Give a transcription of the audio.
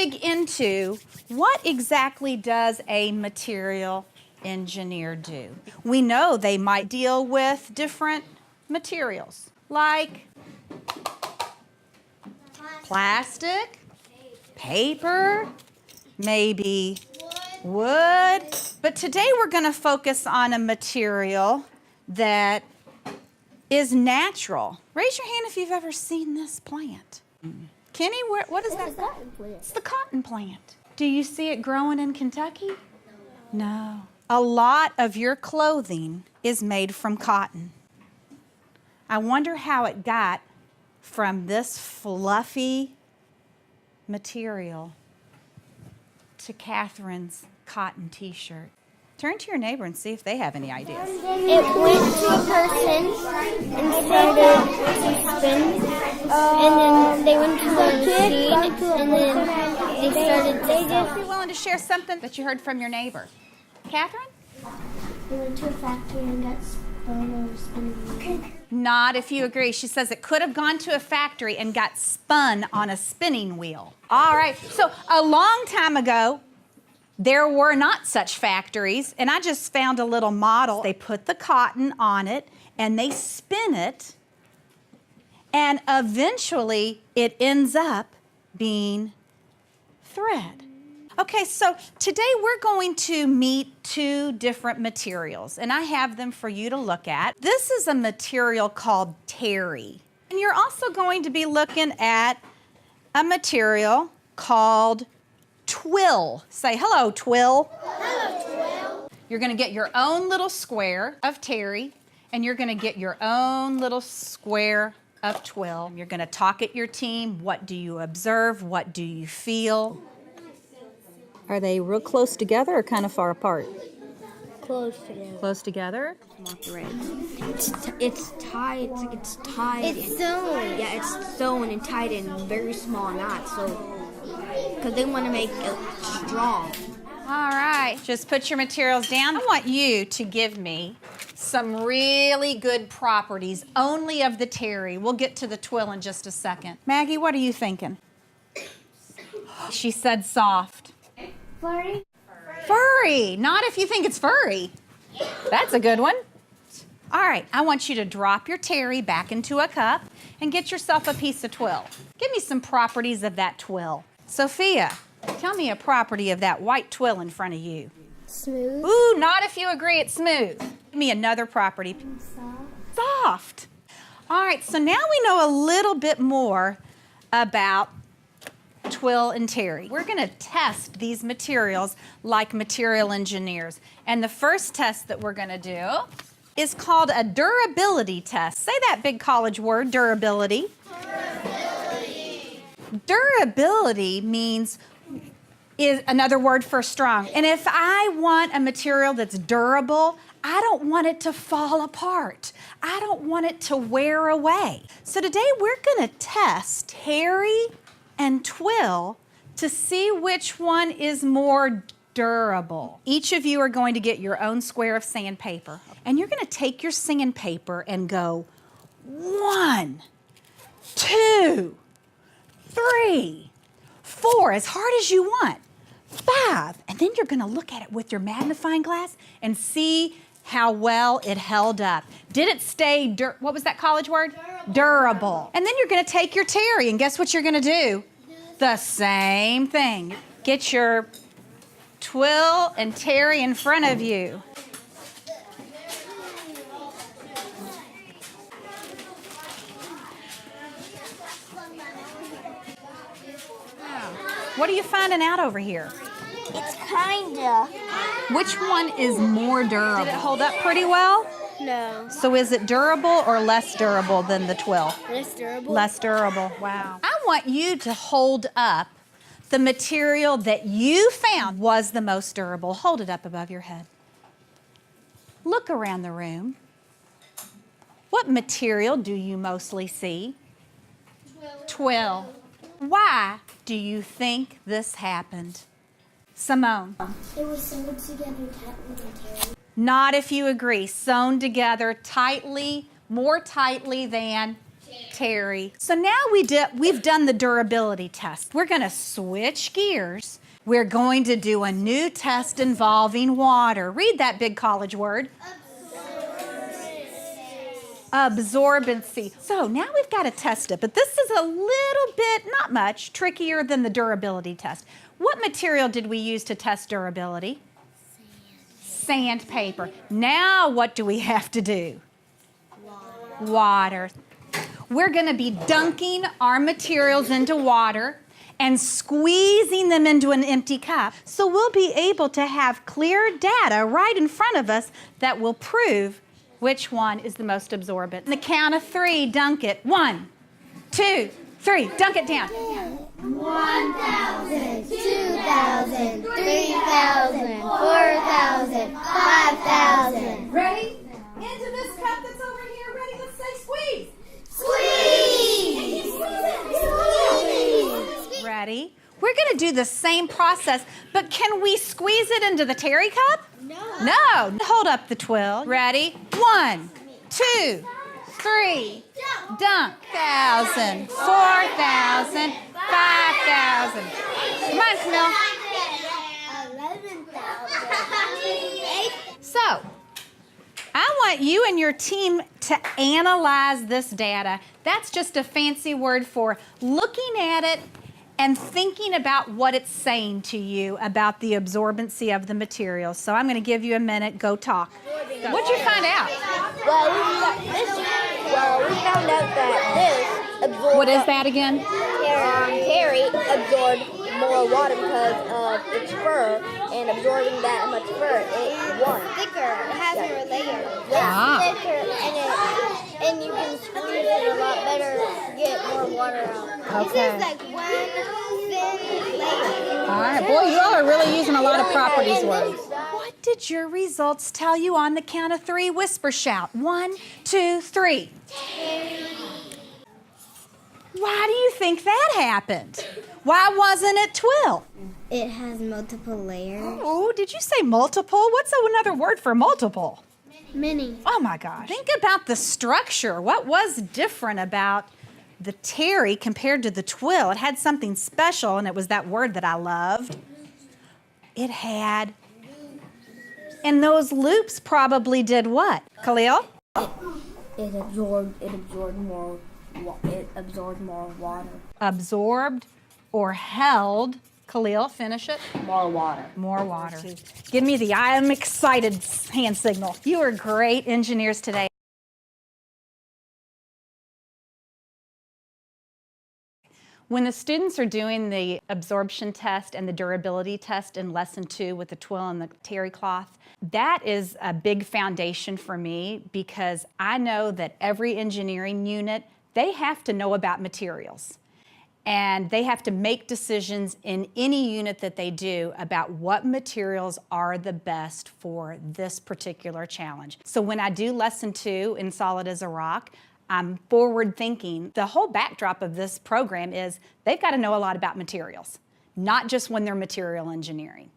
dig into what exactly does a material engineer do. We know they might deal with different materials like plastic, paper, maybe wood. But today we're going to focus on a material that is natural. Raise your hand if you've ever seen this plant. Kenny, what is that? It's the cotton plant. Do you see it growing in Kentucky? No. A lot of your clothing is made from cotton. I wonder how it got from this fluffy material to Catherine's cotton t-shirt. Turn to your neighbor and see if they have any ideas. It went to a person and started to spin, and then they went to the machine, and then they started to Are you willing to share something that you heard from your neighbor? Catherine? They went to a factory and got spun on a spinning wheel. Not if you agree. She says it could have gone to a factory and got spun on a spinning wheel. All right, so a long time ago, there were not such factories, and I just found a little model. They put the cotton on it, and they spin it, and eventually it ends up being thread. Okay, so today we're going to meet two different materials, and I have them for you to look at. This is a material called terry, and you're also going to be looking at a material called twill. Say hello, twill. Hello, Twill. You're going to get your own little square of terry, and you're going to get your own little square of twill. You're going to talk at your team. What do you observe? What do you feel? Are they real close together or kind of far apart? Close together. Close together? It's tied. It's tied. It's sewn. Yeah, it's sewn and tied in very small knots. So, because they want to make it strong. All right, just put your materials down. I want you to give me some really good properties only of the terry. We'll get to the twill in just a second. Maggie, what are you thinking? She said soft. Furry. Furry, not if you think it's furry. That's a good one. All right, I want you to drop your terry back into a cup and get yourself a piece of twill. Give me some properties of that twill. Sophia, tell me a property of that white twill in front of you. Smooth. Ooh, not if you agree it's smooth. Give me another property. Soft. Soft. All right, so now we know a little bit more about twill and terry. We're going to test these materials like material engineers. And the first test that we're going to do is called a durability test. Say that big college word, durability. Durability means is another word for strong. And if I want a material that's durable, I don't want it to fall apart. I don't want it to wear away. So today we're going to test terry and twill to see which one is more durable. Each of you are going to get your own square of sandpaper, and you're going to take your sandpaper and go 1, 2, 3, 4, as hard as you want, 5, and then you're going to look at it with your magnifying glass and see how well it held up. Did it stay, what was that college word? Durable. And then you're going to take your terry, and guess what you're going to do? The same thing. Get your twill and terry in front of you. What are you finding out over here? It's kinda. Which one is more durable? Did it hold up pretty well? No. So is it durable or less durable than the twill? Less durable. Less durable. Wow. I want you to hold up the material that you found was the most durable. Hold it up above your head. Look around the room. What material do you mostly see? Twill. Why do you think this happened? Simone. It was sewn together tightly than terry. Not if you agree. Sewn together tightly, more tightly than Terry. So now we've done the durability test. We're going to switch gears. We're going to do a new test involving water. Read that big college word. Absorbency. So now we've got to test it, but this is a little bit, not much, trickier than the durability test. What material did we use to test durability? Sandpaper. Now what do we have to do? Water. We're going to be dunking our materials into water and squeezing them into an empty cup. So we'll be able to have clear data right in front of us that will prove which one is the most absorbent. On the count of 3, dunk it. 1, 2, 3. Dunk it down. 1,000, 2,000, 3,000, 4,000, 5,000. Ready? Into this cup that's over here. Ready? Let's say squeeze. Squeeze! Squeeze! Ready? We're going to do the same process, but can we squeeze it into the Terry cup? No. Hold up the twill. Ready? 1, 2, 3. Dunk. 1,000, 4,000, 5,000. Come on, Camille. 11,000. So, I want you and your team to analyze this data. That's just a fancy word for looking at it and thinking about what it's saying to you about the absorbency of the materials. So I'm going to give you a minute. Go talk. What'd you find out? Well, we found out that this absorbed. What is that again? Terry absorbed more water because of its fur, and absorbing that much fur, it won. Thicker. It has more layers. Ah. Thicker, and you can squeeze it a lot better to get more water out. Okay. This is like one thin layer. All right. Boy, you all are really using a lot of properties words. What did your results tell you on the count of 3? Whisper shout. 1, 2, 3. Why do you think that happened? Why wasn't it twill? It has multiple layers. Oh, did you say multiple? What's another word for multiple? Many. Oh my gosh. Think about the structure. What was different about the Terry compared to the twill? It had something special, and it was that word that I loved. It had, and those loops probably did what? Khalil? It absorbed more water. Absorbed or held. Khalil, finish it. More water. More water. Give me the I am excited hand signal. You are great engineers today. When the students are doing the absorption test and the durability test in lesson 2 with the twill and the terry cloth, that is a big foundation for me because I know that every engineering unit, they have to know about materials. And they have to make decisions in any unit that they do about what materials are the best for this particular challenge. So when I do lesson 2 in Solid as a Rock, I'm forward thinking. The whole backdrop of this program is they've got to know a lot about materials, not just when they're material engineering.